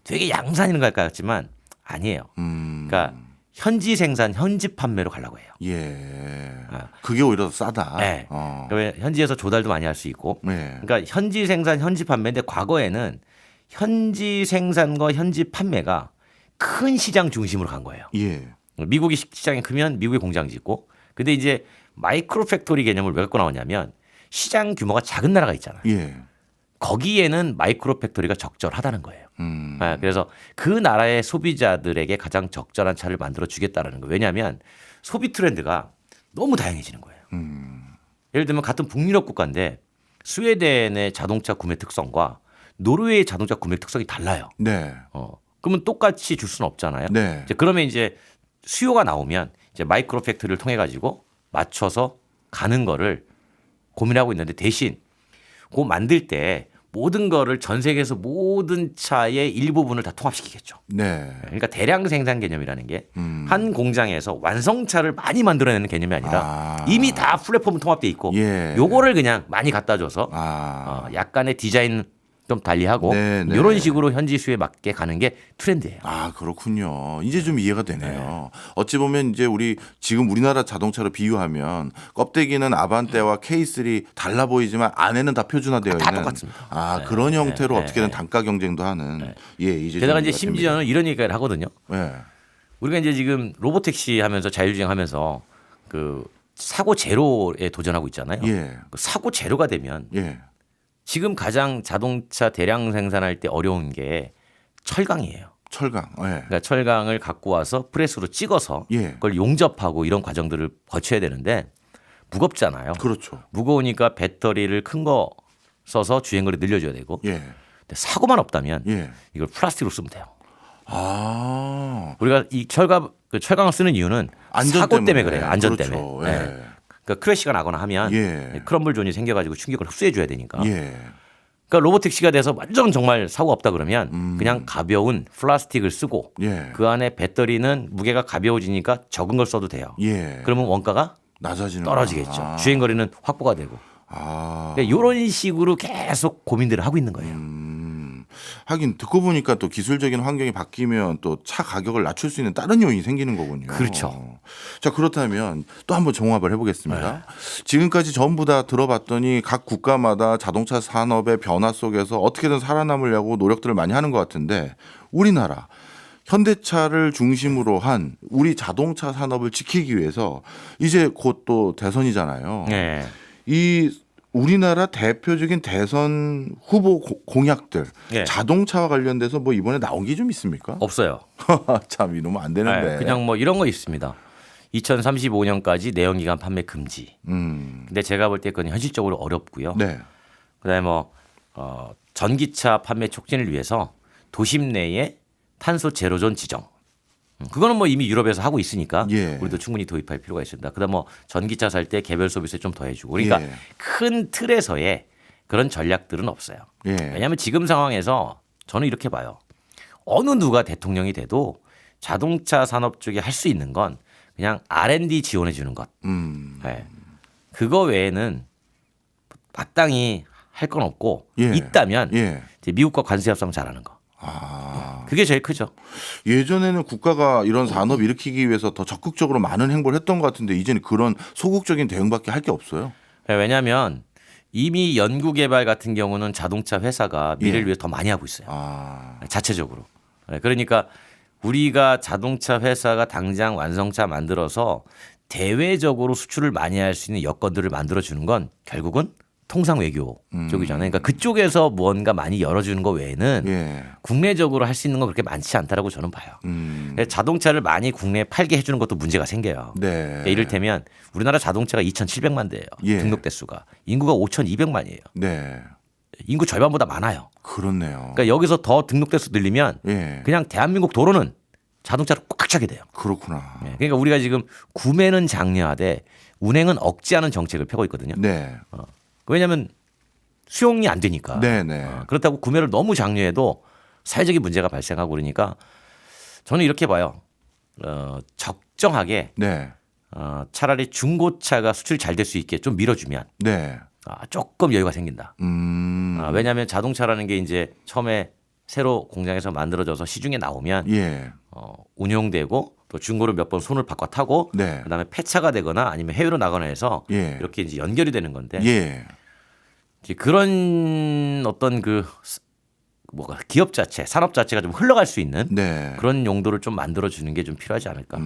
되게 양산인 것 같지만 아니에요. 그러니까 현지 생산, 현지 판매로 가려고 해요. 예. 그게 오히려 더 싸다. 네. 그러면 현지에서 조달도 많이 할 수 있고. 네. 그러니까 현지 생산, 현지 판매인데 과거에는 현지 생산과 현지 판매가 큰 시장 중심으로 간 거예요. 예. 미국이 시장이 크면 미국에 공장 짓고. 근데 이제 마이크로 팩토리 개념을 왜 갖고 나오냐면 시장 규모가 작은 나라가 있잖아요. 예. 거기에는 마이크로 팩토리가 적절하다는 거예요. 그래서 그 나라의 소비자들에게 가장 적절한 차를 만들어 주겠다라는 거예요. 왜냐하면 소비 트렌드가 너무 다양해지는 거예요. 예를 들면 같은 북유럽 국가인데 스웨덴의 자동차 구매 특성과 노르웨이의 자동차 구매 특성이 달라요. 네. 그러면 똑같이 줄 수는 없잖아요. 네. 그러면 이제 수요가 나오면 이제 마이크로 팩토리를 통해 가지고 맞춰서 가는 거를 고민하고 있는데 대신 그거 만들 때 모든 거를 전 세계에서 모든 차의 일부분을 다 통합시키겠죠. 네. 그러니까 대량 생산 개념이라는 게 한 공장에서 완성차를 많이 만들어내는 개념이 아니라 이미 다 플랫폼 통합돼 있고 예. 요거를 그냥 많이 갖다 줘서 약간의 디자인 좀 달리하고 네, 네. 이런 식으로 현지 수요에 맞게 가는 게 트렌드예요. 그렇군요. 이제 좀 이해가 되네요. 어찌 보면 이제 지금 우리나라 자동차로 비유하면 껍데기는 아반떼와 K3 달라 보이지만 안에는 다 표준화되어 다 있는 똑같습니다. 그런 형태로 어떻게든 단가 경쟁도 하는 이제 게다가 좀 이제 이해가 심지어는 이런 얘기를 하거든요. 됩니다. 네. 우리가 이제 지금 로보택시 하면서 자율주행하면서 그 사고 제로에 도전하고 있잖아요. 예. 그 사고 제로가 되면 예. 지금 가장 자동차 대량 생산할 때 어려운 게 철강이에요. 철강. 예. 그러니까 철강을 갖고 와서 프레스로 찍어서 예. 그걸 용접하고 이런 과정들을 거쳐야 되는데 무겁잖아요. 그렇죠. 무거우니까 배터리를 큰 거 써서 주행거리 늘려줘야 되고 예. 근데 사고만 없다면 예. 이걸 플라스틱으로 쓰면 돼요. 우리가 이 철강을 쓰는 이유는 안전 사고 때문에 때문에. 그래요. 안전 그렇죠. 때문에. 예. 네. 그러니까 크래시가 나거나 하면 예. 크럼블 존이 생겨가지고 충격을 흡수해 줘야 되니까. 예. 그러니까 로보택시가 돼서 완전 정말 사고가 없다 그러면 그냥 가벼운 플라스틱을 쓰고 예. 그 안에 배터리는 무게가 가벼워지니까 적은 걸 써도 돼요. 예. 그러면 원가가 낮아지는 떨어지겠죠. 주행거리는 확보가 되고. 그러니까 이런 식으로 계속 고민들을 하고 있는 거예요. 하긴 듣고 보니까 또 기술적인 환경이 바뀌면 또 차 가격을 낮출 수 있는 다른 요인이 생기는 거군요. 그렇죠. 자, 그렇다면 또 한번 종합을 해보겠습니다. 지금까지 전부 다 들어봤더니 각 국가마다 자동차 산업의 변화 속에서 어떻게든 살아남으려고 노력들을 많이 하는 것 같은데 우리나라 현대차를 중심으로 한 우리 자동차 산업을 지키기 위해서 이제 곧 또 대선이잖아요. 네. 이 우리나라 대표적인 대선 후보 공약들 예. 자동차와 관련돼서 뭐 이번에 나온 게 좀 있습니까? 없어요. 참 이러면 안 되는데. 네, 그냥 뭐 이런 거 있습니다. 2035년까지 내연기관 판매 금지. 근데 제가 볼 때 그건 현실적으로 어렵고요. 네. 그다음에 뭐 전기차 판매 촉진을 위해서 도심 내에 탄소 제로존 지정. 그거는 뭐 이미 유럽에서 하고 있으니까 예. 우리도 충분히 도입할 필요가 있습니다. 그다음 뭐 전기차 살 때 개별 소비세 좀 더해주고. 그러니까 예. 큰 틀에서의 그런 전략들은 없어요. 예. 왜냐하면 지금 상황에서 저는 이렇게 봐요. 어느 누가 대통령이 돼도 자동차 산업 쪽에 할 수 있는 건 그냥 R&D 지원해 주는 것. 네. 그거 외에는 마땅히 할 건 없고 예. 있다면 예. 이제 미국과 관세 협상 잘하는 거. 그게 제일 크죠. 예전에는 국가가 이런 산업 일으키기 위해서 더 적극적으로 많은 행보를 했던 것 같은데 이제는 그런 소극적인 대응밖에 할 게 없어요. 왜냐하면 이미 연구개발 같은 경우는 자동차 회사가 미래를 예. 위해 더 많이 하고 있어요. 자체적으로. 그러니까 우리가 자동차 회사가 당장 완성차 만들어서 대외적으로 수출을 많이 할 수 있는 여건들을 만들어 주는 건 결국은 통상 외교 쪽이잖아요. 그러니까 그쪽에서 뭔가 많이 열어주는 거 외에는 예. 국내적으로 할 수 있는 건 그렇게 많지 않다라고 저는 봐요. 자동차를 많이 국내에 팔게 해주는 것도 문제가 생겨요. 네. 그러니까 이를테면 우리나라 자동차가 2,700만 대예요. 예. 등록 대수가. 인구가 5,200만이에요. 네. 인구 절반보다 많아요. 그렇네요. 그러니까 여기서 더 등록 대수 늘리면 예. 그냥 대한민국 도로는 자동차로 꽉 차게 돼요. 그렇구나. 그러니까 우리가 지금 구매는 장려하되 운행은 억제하는 정책을 펴고 있거든요. 네. 왜냐하면 수용이 안 되니까. 네네. 그렇다고 구매를 너무 장려해도 사회적인 문제가 발생하고 그러니까 저는 이렇게 봐요. 적정하게 네. 차라리 중고차가 수출이 잘 될 수 있게 좀 밀어주면 네. 조금 여유가 생긴다. 왜냐하면 자동차라는 게 이제 처음에 새로 공장에서 만들어져서 시중에 나오면 예. 운용되고 또 중고로 몇 번 손을 바꿔 타고 네. 그다음에 폐차가 되거나 아니면 해외로 나거나 해서 예. 이렇게 이제 연결이 되는 건데 예. 이제 그런 어떤 그 뭐가 기업 자체, 산업 자체가 좀 흘러갈 수 있는 네. 그런 용도를 좀 만들어 주는 게 좀 필요하지 않을까.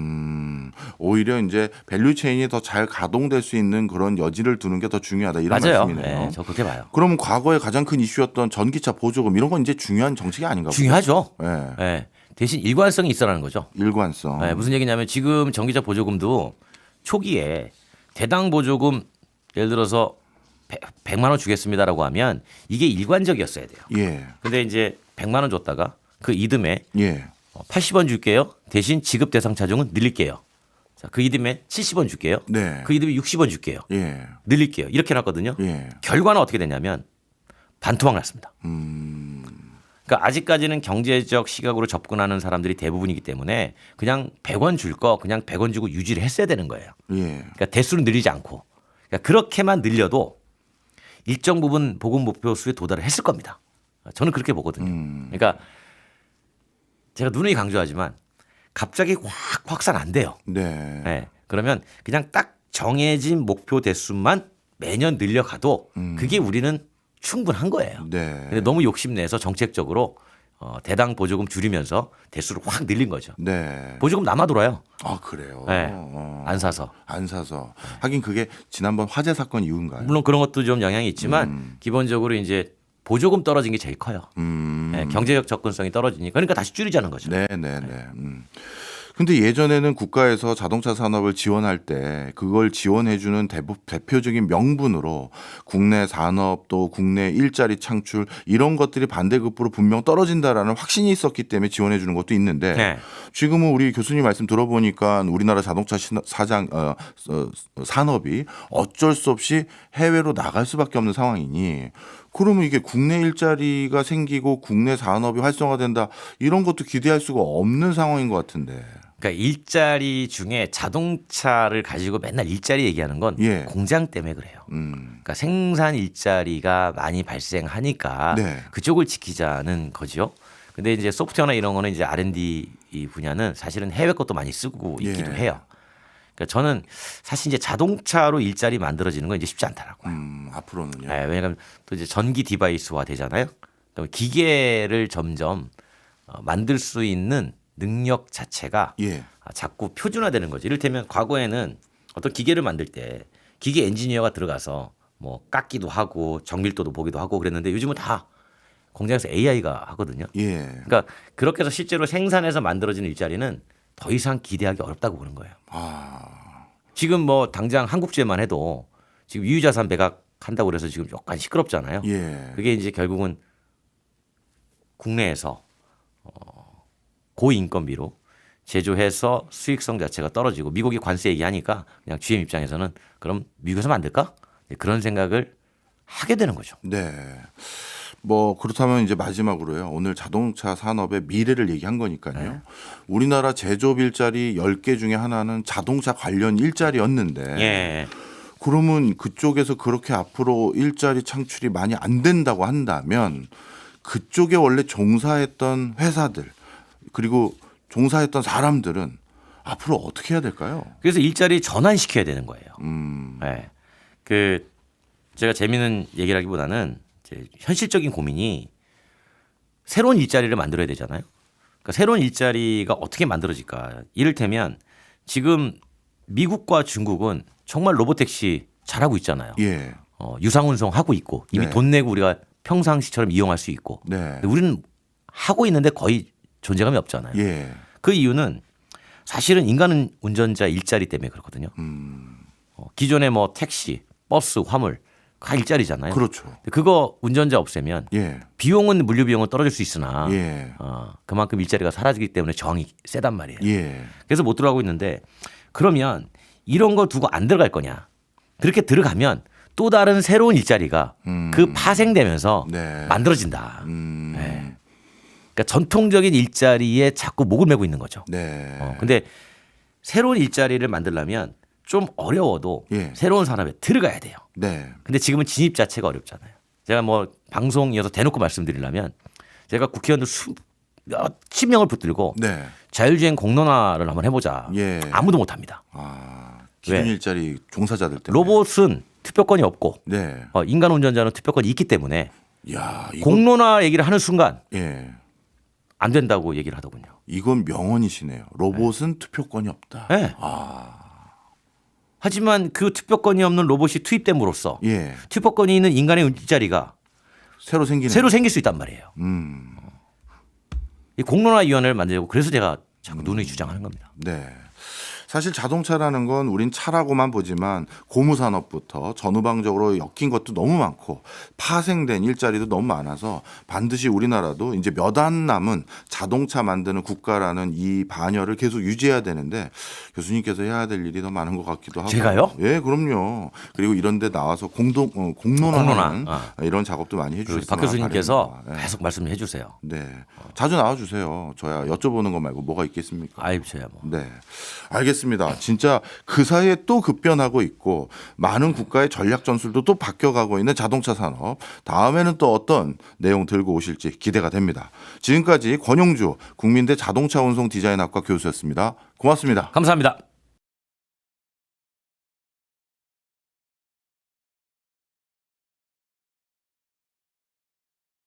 오히려 이제 밸류 체인이 더 잘 가동될 수 있는 그런 여지를 두는 게 더 중요하다 이런 맞아요. 말씀이네요. 네, 저 그렇게 봐요. 그러면 과거에 가장 큰 이슈였던 전기차 보조금 이런 건 이제 중요한 정책이 아닌가 보죠. 중요하죠. 네. 네. 대신 일관성이 있어라는 거죠. 일관성. 네, 무슨 얘기냐면 지금 전기차 보조금도 초기에 대당 보조금 예를 들어서 100만 원 주겠습니다라고 하면 이게 일관적이었어야 돼요. 예. 근데 이제 100만 원 줬다가 그 이듬해 예. 80원 줄게요. 대신 지급 대상 차종은 늘릴게요. 자, 그 이듬해 70원 줄게요. 네. 그 이듬해 60원 줄게요. 예. 늘릴게요. 이렇게 해놨거든요. 예. 결과는 어떻게 됐냐면 반토막 났습니다. 그러니까 아직까지는 경제적 시각으로 접근하는 사람들이 대부분이기 때문에 그냥 100원 줄 거 그냥 100원 주고 유지를 했어야 되는 거예요. 예. 그러니까 대수를 늘리지 않고 그러니까 그렇게만 늘려도 일정 부분 보금 목표 수에 도달을 했을 겁니다. 저는 그렇게 보거든요. 그러니까 제가 누누이 강조하지만 갑자기 확 확산 안 돼요. 네. 네. 그러면 그냥 딱 정해진 목표 대수만 매년 늘려가도 그게 우리는 충분한 거예요. 네. 근데 너무 욕심내서 정책적으로 대당 보조금 줄이면서 대수를 확 늘린 거죠. 네. 보조금 남아 돌아요. 아 그래요. 네. 안 사서. 안 사서. 하긴 그게 지난번 화재 사건 이후인가요? 물론 그런 것도 좀 영향이 있지만 기본적으로 이제 보조금 떨어진 게 제일 커요. 네, 경제적 접근성이 떨어지니까 그러니까 다시 줄이자는 거죠. 네, 네, 네. 근데 예전에는 국가에서 자동차 산업을 지원할 때 그걸 지원해주는 대표적인 명분으로 국내 산업 또 국내 일자리 창출 이런 것들이 반대급부로 분명 떨어진다라는 확신이 있었기 때문에 지원해주는 것도 있는데 네. 지금은 우리 교수님 말씀 들어보니까 우리나라 자동차 산업이 어쩔 수 없이 해외로 나갈 수밖에 없는 상황이니 그러면 이게 국내 일자리가 생기고 국내 산업이 활성화된다 이런 것도 기대할 수가 없는 상황인 것 같은데. 그러니까 일자리 중에 자동차를 가지고 맨날 일자리 얘기하는 건 예. 공장 때문에 그래요. 그러니까 생산 일자리가 많이 발생하니까 네. 그쪽을 지키자는 거죠. 근데 이제 소프트웨어나 이런 거는 이제 R&D 이 분야는 사실은 해외 것도 많이 쓰고 있기도 예. 해요. 그러니까 저는 사실 이제 자동차로 일자리 만들어지는 건 이제 쉽지 않더라고요. 앞으로는요. 네, 왜냐하면 또 이제 전기 디바이스화 되잖아요. 그럼 기계를 점점 만들 수 있는 능력 자체가 예. 자꾸 표준화되는 거죠. 이를테면 과거에는 어떤 기계를 만들 때 기계 엔지니어가 들어가서 뭐 깎기도 하고 정밀도도 보기도 하고 그랬는데 요즘은 다 공장에서 AI가 하거든요. 예. 그러니까 그렇게 해서 실제로 생산해서 만들어지는 일자리는 더 이상 기대하기 어렵다고 보는 거예요. 지금 뭐 당장 한국제만 해도 지금 유유자산 매각한다고 그래서 지금 약간 시끄럽잖아요. 예. 그게 이제 결국은 국내에서 고인건비로 제조해서 수익성 자체가 떨어지고 미국이 관세 얘기하니까 그냥 GM 입장에서는 그럼 미국에서 만들까? 그런 생각을 하게 되는 거죠. 네. 뭐 그렇다면 이제 마지막으로요. 오늘 자동차 산업의 미래를 얘기한 거니까요. 네. 우리나라 제조업 일자리 10개 중에 하나는 자동차 관련 일자리였는데 예. 그러면 그쪽에서 그렇게 앞으로 일자리 창출이 많이 안 된다고 한다면 그쪽에 원래 종사했던 회사들 그리고 종사했던 사람들은 앞으로 어떻게 해야 될까요? 그래서 일자리 전환시켜야 되는 거예요. 네. 그 제가 재미있는 얘기라기보다는 이제 현실적인 고민이 새로운 일자리를 만들어야 되잖아요. 그러니까 새로운 일자리가 어떻게 만들어질까? 이를테면 지금 미국과 중국은 정말 로보택시 잘하고 있잖아요. 예. 유상운송 하고 있고 이미 네. 돈 내고 우리가 평상시처럼 이용할 수 있고. 네. 근데 우리는 하고 있는데 거의 존재감이 없잖아요. 예. 그 이유는 사실은 인간 운전자 일자리 때문에 그렇거든요. 기존에 뭐 택시, 버스, 화물 다 일자리잖아요. 그렇죠. 그거 운전자 없애면 예. 비용은 물류 비용은 떨어질 수 있으나 예. 그만큼 일자리가 사라지기 때문에 저항이 세단 말이에요. 예. 그래서 못 들어가고 있는데 그러면 이런 거 두고 안 들어갈 거냐? 그렇게 들어가면 또 다른 새로운 일자리가 그 파생되면서 네. 만들어진다. 네. 그러니까 전통적인 일자리에 자꾸 목을 메고 있는 거죠. 네. 근데 새로운 일자리를 만들려면 좀 어려워도 예. 새로운 산업에 들어가야 돼요. 네. 근데 지금은 진입 자체가 어렵잖아요. 제가 뭐 방송이어서 대놓고 말씀드리려면 제가 국회의원들 몇십 명을 붙들고 네. 자율주행 공론화를 한번 해보자. 예. 아무도 못합니다. 기존 왜? 일자리 종사자들 때문에. 로봇은 투표권이 없고 네. 인간 운전자는 투표권이 있기 때문에 야, 공론화 얘기를 하는 순간 예. 안 된다고 얘기를 하더군요. 이건 명언이시네요. 로봇은 투표권이 없다. 네. 하지만 그 투표권이 없는 로봇이 투입됨으로써 예. 투표권이 있는 인간의 일자리가 새로 생기는. 새로 생길 수 있단 말이에요. 이 공론화위원회를 만들고 그래서 제가 자꾸 누누이 주장하는 겁니다. 네. 사실 자동차라는 건 우린 차라고만 보지만 고무산업부터 전후방적으로 엮인 것도 너무 많고 파생된 일자리도 너무 많아서 반드시 우리나라도 이제 몇 안 남은 자동차 만드는 국가라는 이 반열을 계속 유지해야 되는데 교수님께서 해야 될 일이 더 많은 것 같기도 하고. 제가요? 예, 그럼요. 그리고 이런 데 나와서 공론화하는 이런 작업도 많이 해주셨으면 박 교수님께서 바랍니다. 네. 계속 말씀해 주세요. 네. 자주 나와주세요. 저야 여쭤보는 거 말고 뭐가 있겠습니까? 아이 저야 뭐. 네. 알겠습니다. 진짜 그 사이에 또 급변하고 있고 많은 국가의 전략 전술도 또 바뀌어가고 있는 자동차 산업. 다음에는 또 어떤 내용 들고 오실지 기대가 됩니다. 지금까지 권용주 국민대 자동차 운송 디자인학과 교수였습니다. 고맙습니다. 감사합니다.